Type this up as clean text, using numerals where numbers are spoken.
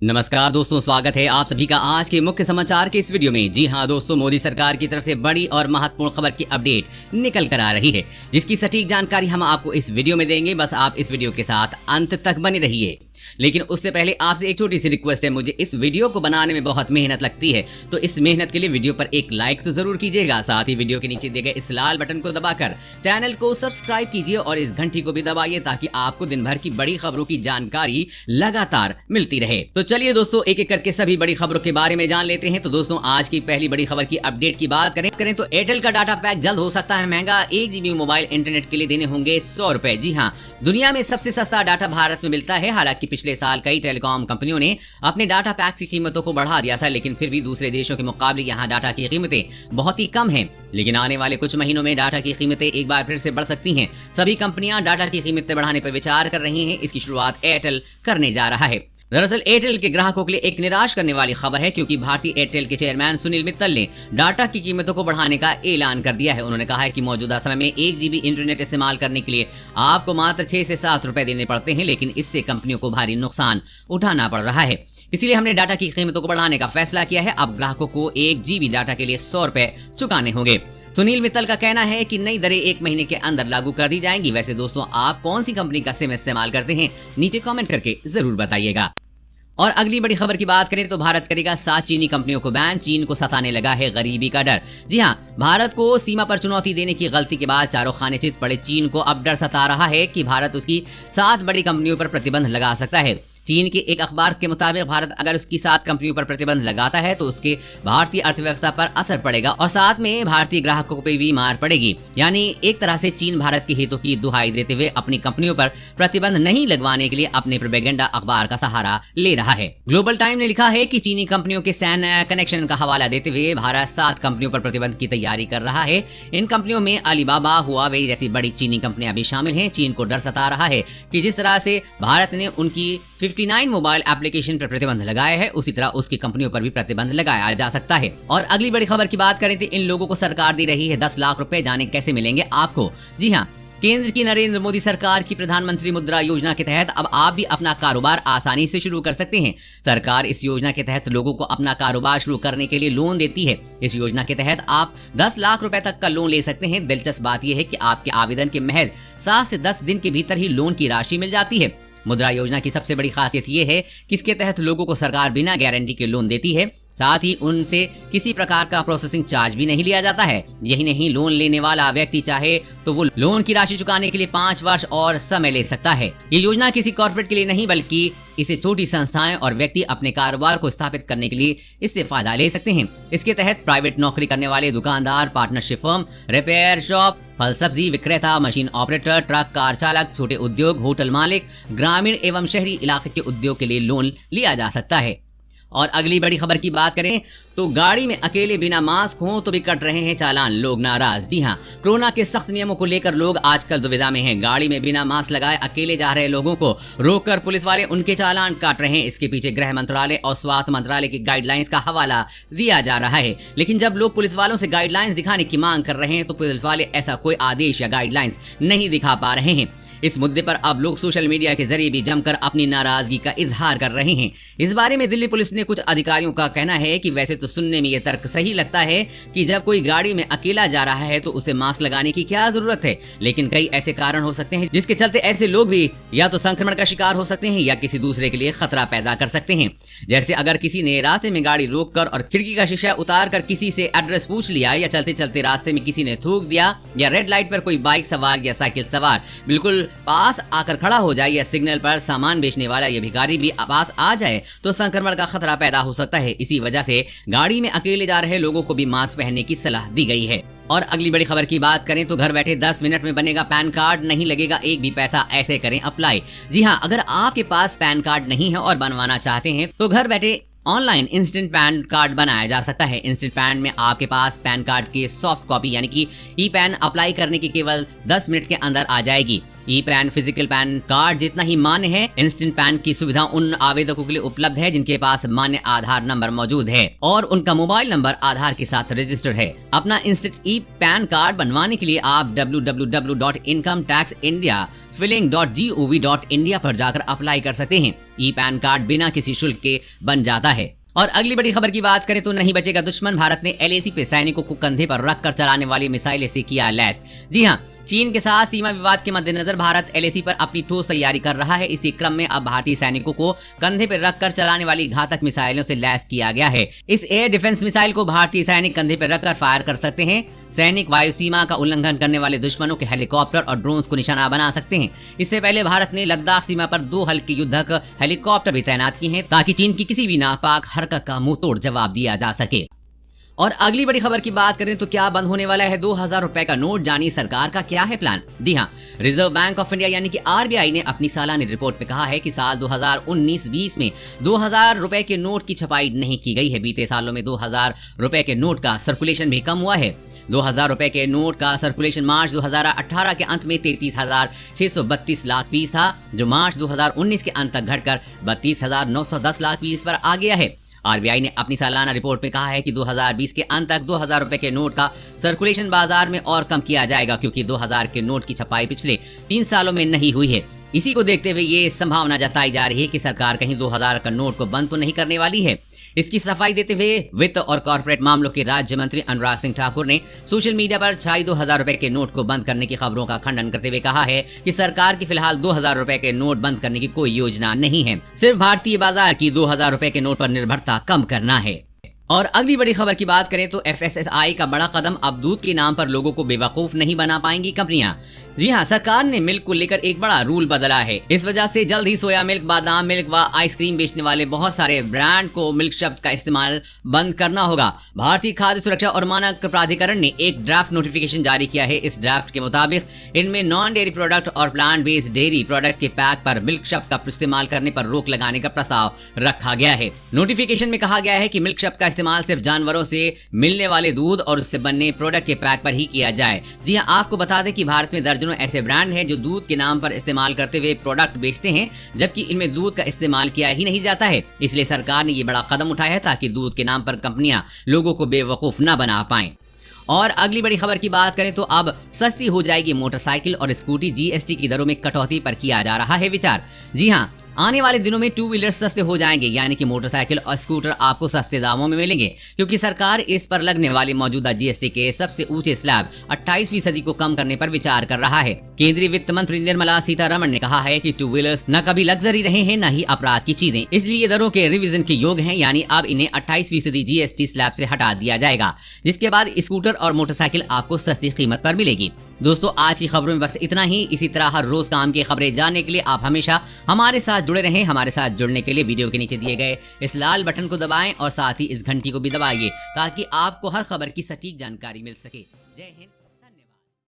नमस्कार दोस्तों, स्वागत है आप सभी का आज के मुख्य समाचार के इस वीडियो में। जी हां दोस्तों, मोदी सरकार की तरफ से बड़ी और महत्वपूर्ण खबर की अपडेट निकल कर आ रही है, जिसकी सटीक जानकारी हम आपको इस वीडियो में देंगे। बस आप इस वीडियो के साथ अंत तक बने रहिए। लेकिन उससे पहले आपसे एक छोटी सी रिक्वेस्ट है, मुझे इस वीडियो को बनाने में बहुत मेहनत लगती है, तो इस मेहनत के लिए वीडियो पर एक लाइक तो जरूर कीजिएगा। साथ ही वीडियो के नीचे दिए गए इस लाल बटन को दबाकर चैनल को सब्सक्राइब कीजिए और इस घंटी को भी दबाइए, ताकि आपको दिन भर की बड़ी खबरों की जानकारी लगातार मिलती रहे। तो चलिए दोस्तों, एक एक करके सभी बड़ी खबरों के बारे में जान लेते हैं। तो दोस्तों, आज की पहली बड़ी खबर की अपडेट की बात करें तो एयरटेल का डाटा पैक जल्द हो सकता है महंगा। 1 GB मोबाइल इंटरनेट के लिए देने होंगे 100 रुपए। जी हाँ, दुनिया में सबसे सस्ता डाटा भारत में मिलता है। हालांकि पिछले साल कई टेलीकॉम कंपनियों ने अपने डाटा पैक की कीमतों को बढ़ा दिया था, लेकिन फिर भी दूसरे देशों के मुकाबले यहाँ डाटा की कीमतें बहुत ही कम हैं। लेकिन आने वाले कुछ महीनों में डाटा की कीमतें एक बार फिर से बढ़ सकती हैं। सभी कंपनियां डाटा की कीमतें बढ़ाने पर विचार कर रही हैं। इसकी शुरुआत एयरटेल करने जा रहा है। दरअसल एयरटेल के ग्राहकों के लिए एक निराश करने वाली खबर है, क्योंकि भारतीय एयरटेल के चेयरमैन सुनील मित्तल ने डाटा की कीमतों को बढ़ाने का ऐलान कर दिया है। उन्होंने कहा है कि मौजूदा समय में 1 GB इंटरनेट इस्तेमाल करने के लिए आपको मात्र 6 से 7 रुपए देने पड़ते हैं, लेकिन इससे कंपनियों को भारी नुकसान उठाना पड़ रहा है। इसलिए हमने डाटा की कीमतों को बढ़ाने का फैसला किया है। अब ग्राहकों को 1 GB डाटा के लिए 100 रुपए चुकाने होंगे। सुनील मित्तल का कहना है कि नई दरें 1 महीने के अंदर लागू कर दी जाएंगी। वैसे दोस्तों, आप कौन सी कंपनी का सिम इस्तेमाल करते हैं, नीचे कमेंट करके जरूर बताइएगा। और अगली बड़ी खबर की बात करें तो भारत करेगा 7 चीनी कंपनियों को बैन। चीन को सताने लगा है गरीबी का डर। जी हां, भारत को सीमा पर चुनौती देने की गलती के बाद चारों खाने चित पड़े चीन को अब डर सता रहा है कि भारत उसकी 7 बड़ी कंपनियों पर प्रतिबंध लगा सकता है। चीन के एक अखबार के मुताबिक भारत अगर उसकी 7 कंपनियों पर प्रतिबंध लगाता है तो उसके भारतीय अर्थव्यवस्था पर असर पड़ेगा और साथ में भारतीय ग्राहकों पे भी मार पड़ेगी। यानी एक तरह से चीन भारत के हितों की दुहाई देते हुए अपनी कंपनियों पर प्रतिबंध नहीं लगवाने के लिए अपने प्रोपेगेंडा अखबार का सहारा ले रहा है। ग्लोबल टाइम ने लिखा है कि चीनी कंपनियों के सैन्य कनेक्शन का हवाला देते हुए भारत 7 कंपनियों पर प्रतिबंध की तैयारी कर रहा है। इन कंपनियों में अलीबाबा, हुआवे जैसी बड़ी चीनी कंपनियां भी शामिल हैं। चीन को डर सता रहा है कि जिस तरह से भारत ने उनकी 59 मोबाइल एप्लीकेशन पर प्रतिबंध लगाया है, उसी तरह उसकी कंपनियों पर भी प्रतिबंध लगाया जा सकता है। और अगली बड़ी खबर की बात करें तो इन लोगों को सरकार दे रही है 10 लाख रुपए। जाने कैसे मिलेंगे आपको। जी हाँ, केंद्र की नरेंद्र मोदी सरकार की प्रधानमंत्री मुद्रा योजना के तहत अब आप भी अपना कारोबार आसानी से शुरू कर सकते हैं। सरकार इस योजना के तहत लोगों को अपना कारोबार शुरू करने के लिए लोन देती है। इस योजना के तहत आप 10 लाख रुपए तक का लोन ले सकते हैं। दिलचस्प बात यह है कि आपके आवेदन के महज 7 से 10 दिन के भीतर ही लोन की राशि मिल जाती है। मुद्रा योजना की सबसे बड़ी खासियत यह है कि इसके तहत लोगों को सरकार बिना गारंटी के लोन देती है। साथ ही उनसे किसी प्रकार का प्रोसेसिंग चार्ज भी नहीं लिया जाता है। यही नहीं, लोन लेने वाला व्यक्ति चाहे तो वो लोन की राशि चुकाने के लिए 5 वर्ष और समय ले सकता है। ये योजना किसी कॉर्पोरेट के लिए नहीं, बल्कि इसे छोटी संस्थाएं और व्यक्ति अपने कारोबार को स्थापित करने के लिए इससे फायदा ले सकते हैं। इसके तहत प्राइवेट नौकरी करने वाले दुकानदार, पार्टनरशिप फर्म, रिपेयर शॉप, फल सब्जी विक्रेता, मशीन ऑपरेटर, ट्रक कार चालक, छोटे उद्योग, होटल मालिक, ग्रामीण एवं शहरी इलाके के उद्योग के लिए लोन लिया जा सकता है। और अगली बड़ी खबर की बात करें तो गाड़ी में अकेले बिना मास्क हो तो भी कट रहे हैं चालान, लोग नाराज। जी हां, कोरोना के सख्त नियमों को लेकर लोग आजकल दुविधा में हैं। गाड़ी में बिना मास्क लगाए अकेले जा रहे लोगों को रोककर पुलिस वाले उनके चालान काट रहे हैं। इसके पीछे गृह मंत्रालय और स्वास्थ्य मंत्रालय की गाइडलाइंस का हवाला दिया जा रहा है। लेकिन जब लोग पुलिस वालों से गाइडलाइंस दिखाने की मांग कर रहे हैं तो पुलिस वाले ऐसा कोई आदेश या गाइडलाइंस नहीं दिखा पा रहे हैं। इस मुद्दे पर अब लोग सोशल मीडिया के जरिए भी जमकर अपनी नाराजगी का इजहार कर रहे हैं। इस बारे में दिल्ली पुलिस ने कुछ अधिकारियों का कहना है कि वैसे तो सुनने में यह तर्क सही लगता है कि जब कोई गाड़ी में अकेला जा रहा है तो उसे मास्क लगाने की क्या जरूरत है, लेकिन कई ऐसे कारण हो सकते हैं जिसके चलते ऐसे लोग भी या तो संक्रमण का शिकार हो सकते हैं या किसी दूसरे के लिए खतरा पैदा कर सकते हैं। जैसे अगर किसी ने रास्ते में गाड़ी रोककर और खिड़की का शीशा उतार कर किसी से एड्रेस पूछ लिया, या चलते चलते रास्ते में किसी ने थूक दिया, या रेड लाइट पर कोई बाइक सवार या साइकिल सवार बिल्कुल पास आकर खड़ा हो जाए, या सिग्नल पर सामान बेचने वाला या भिखारी भी पास आ जाए, तो संक्रमण का खतरा पैदा हो सकता है। इसी वजह से गाड़ी में अकेले जा रहे लोगों को भी मास्क पहनने की सलाह दी गई है। और अगली बड़ी खबर की बात करें तो घर बैठे 10 मिनट में बनेगा पैन कार्ड, नहीं लगेगा एक भी पैसा, ऐसे करें अप्लाई। जी हां, अगर आपके पास पैन कार्ड नहीं है और बनवाना चाहते हैं तो घर बैठे ऑनलाइन इंस्टेंट पैन कार्ड बनाया जा सकता है। इंस्टेंट पैन में आपके पास पैन कार्ड की सॉफ्ट कॉपी यानी कि ई पैन अप्लाई करने की केवल 10 मिनट के अंदर आ जाएगी। E PAN physical pan card जितना ही मान्य है, इंस्टेंट पैन की सुविधा उन आवेदकों के लिए उपलब्ध है जिनके पास मान्य आधार नंबर मौजूद है और उनका मोबाइल नंबर आधार के साथ रजिस्टर्ड है। अपना इंस्टेंट ई पैन कार्ड बनवाने के लिए आप www.incometaxindiafilling.gov.india पर जाकर अप्लाई कर सकते हैं। ई पैन कार्ड बिना किसी शुल्क के बन जाता है। और अगली बड़ी खबर की बात करें तो नहीं बचेगा दुश्मन, भारत ने LAC पे सैनिकों को कंधे पर रखकर चलाने वाली मिसाइलें से किया लैस। जी हां, चीन के साथ सीमा विवाद के मद्देनजर भारत LAC पर अपनी ठोस तैयारी कर रहा है। इसी क्रम में अब भारतीय सैनिकों को कंधे पर रखकर चलाने वाली घातक मिसाइलों से लैस किया गया है। इस एयर डिफेंस मिसाइल को भारतीय सैनिक कंधे पर रखकर फायर कर सकते हैं। सैनिक वायु सीमा का उल्लंघन करने वाले दुश्मनों के हेलीकॉप्टर और ड्रोन्स को निशाना बना सकते हैं। इससे पहले भारत ने लद्दाख सीमा पर 2 हल्के युद्धक हेलीकॉप्टर भी तैनात किए हैं ताकि चीन की किसी भी नापाक हरकत का मुंहतोड़ जवाब दिया जा सके। और अगली बड़ी खबर की बात करें तो क्या बंद होने वाला है 2000 रुपए का नोट, जानिए सरकार का क्या है प्लान। जी हां, रिजर्व बैंक ऑफ इंडिया यानी कि RBI ने अपनी सालानी रिपोर्ट में कहा है कि साल 2019-20 में 2000 रुपए के नोट की छपाई नहीं की गई है। बीते सालों में 2000 रुपए के नोट का सर्कुलेशन भी कम हुआ है। 2000 रुपए के नोट का सर्कुलेशन मार्च 2018 के अंत में 33,632 लाख पीस था, जो मार्च 2019 के अंत तक घटकर 32,910 लाख पीस पर आ गया है। RBI ने अपनी सालाना रिपोर्ट में कहा है कि 2020 के अंत तक 2000 रुपए के नोट का सर्कुलेशन बाजार में और कम किया जाएगा, क्योंकि 2000 के नोट की छपाई पिछले 3 सालों में नहीं हुई है। इसी को देखते हुए ये संभावना जताई जा रही है कि सरकार कहीं 2000 का नोट को बंद तो नहीं करने वाली है। इसकी सफाई देते हुए वित्त और कॉर्पोरेट मामलों के राज्य मंत्री अनुराग सिंह ठाकुर ने सोशल मीडिया पर छाई 2000 रुपए के नोट को बंद करने की खबरों का खंडन करते हुए कहा है कि सरकार की फिलहाल 2000 रुपए के नोट बंद करने की कोई योजना नहीं है, सिर्फ भारतीय बाजार की 2000 रुपए के नोट पर निर्भरता कम करना है। और अगली बड़ी खबर की बात करें तो FSSAI का बड़ा कदम, अब दूध के नाम पर लोगों को बेवकूफ नहीं बना पाएंगी कंपनियां। जी हां, सरकार ने मिल्क को लेकर एक बड़ा रूल बदला है। इस वजह से जल्द ही सोया मिल्क, बादाम मिल्क व आइसक्रीम बेचने वाले बहुत सारे ब्रांड को मिल्क शब्द का इस्तेमाल बंद करना होगा। भारतीय खाद्य सुरक्षा और मानक प्राधिकरण ने एक ड्राफ्ट नोटिफिकेशन जारी किया है। इस ड्राफ्ट के मुताबिक इनमें नॉन डेयरी प्रोडक्ट और प्लांट बेस्ड डेयरी प्रोडक्ट के पैक पर मिल्क शब्द का इस्तेमाल करने पर रोक लगाने का प्रस्ताव रखा गया है। नोटिफिकेशन में कहा गया है कि मिल्क शब्द का इस्तेमाल सिर्फ जानवरों से मिलने वाले दूध और उससे बनने प्रोडक्ट के पैक पर ही किया जाए। जी हां, आपको बता दें कि भारत में दर्जनों ऐसे ब्रांड हैं जो दूध के नाम पर इस्तेमाल करते हुए प्रोडक्ट बेचते हैं, जबकि इनमें दूध का इस्तेमाल किया ही नहीं जाता है। इसलिए सरकार ने ये बड़ा कदम उठाया है ताकि दूध के नाम पर कंपनियां लोगों को बेवकूफ न बना पाएं। और अगली बड़ी खबर की बात करें तो अब सस्ती हो जाएगी मोटरसाइकिल और स्कूटी, GST की दरों में कटौती पर किया जा रहा है विचार। जी हां, आने वाले दिनों में 2 व्हीलर सस्ते हो जाएंगे, यानी कि मोटरसाइकिल और स्कूटर आपको सस्ते दामों में मिलेंगे, क्योंकि सरकार इस पर लगने वाली मौजूदा GST के सबसे ऊंचे स्लैब 28% को कम करने पर विचार कर रहा है। केंद्रीय वित्त मंत्री निर्मला सीतारमण ने कहा है कि 2 व्हीलर्स न कभी लग्जरी रहे हैं न ही अपराध की चीजें, इसलिए दरों के रिवीजन के योग हैं, यानी अब इन्हें 28% GST स्लैब से हटा दिया जाएगा, जिसके बाद स्कूटर और मोटरसाइकिल आपको सस्ती कीमत पर मिलेगी। दोस्तों, आज की खबरों में बस इतना ही। इसी तरह हर रोज काम की खबरें जानने के लिए आप हमेशा हमारे साथ जुड़े रहें। हमारे साथ जुड़ने के लिए वीडियो के नीचे दिए गए इस लाल बटन को दबाएं और साथ ही इस घंटी को भी दबाइए ताकि आपको हर खबर की सटीक जानकारी मिल सके। जय हिंद।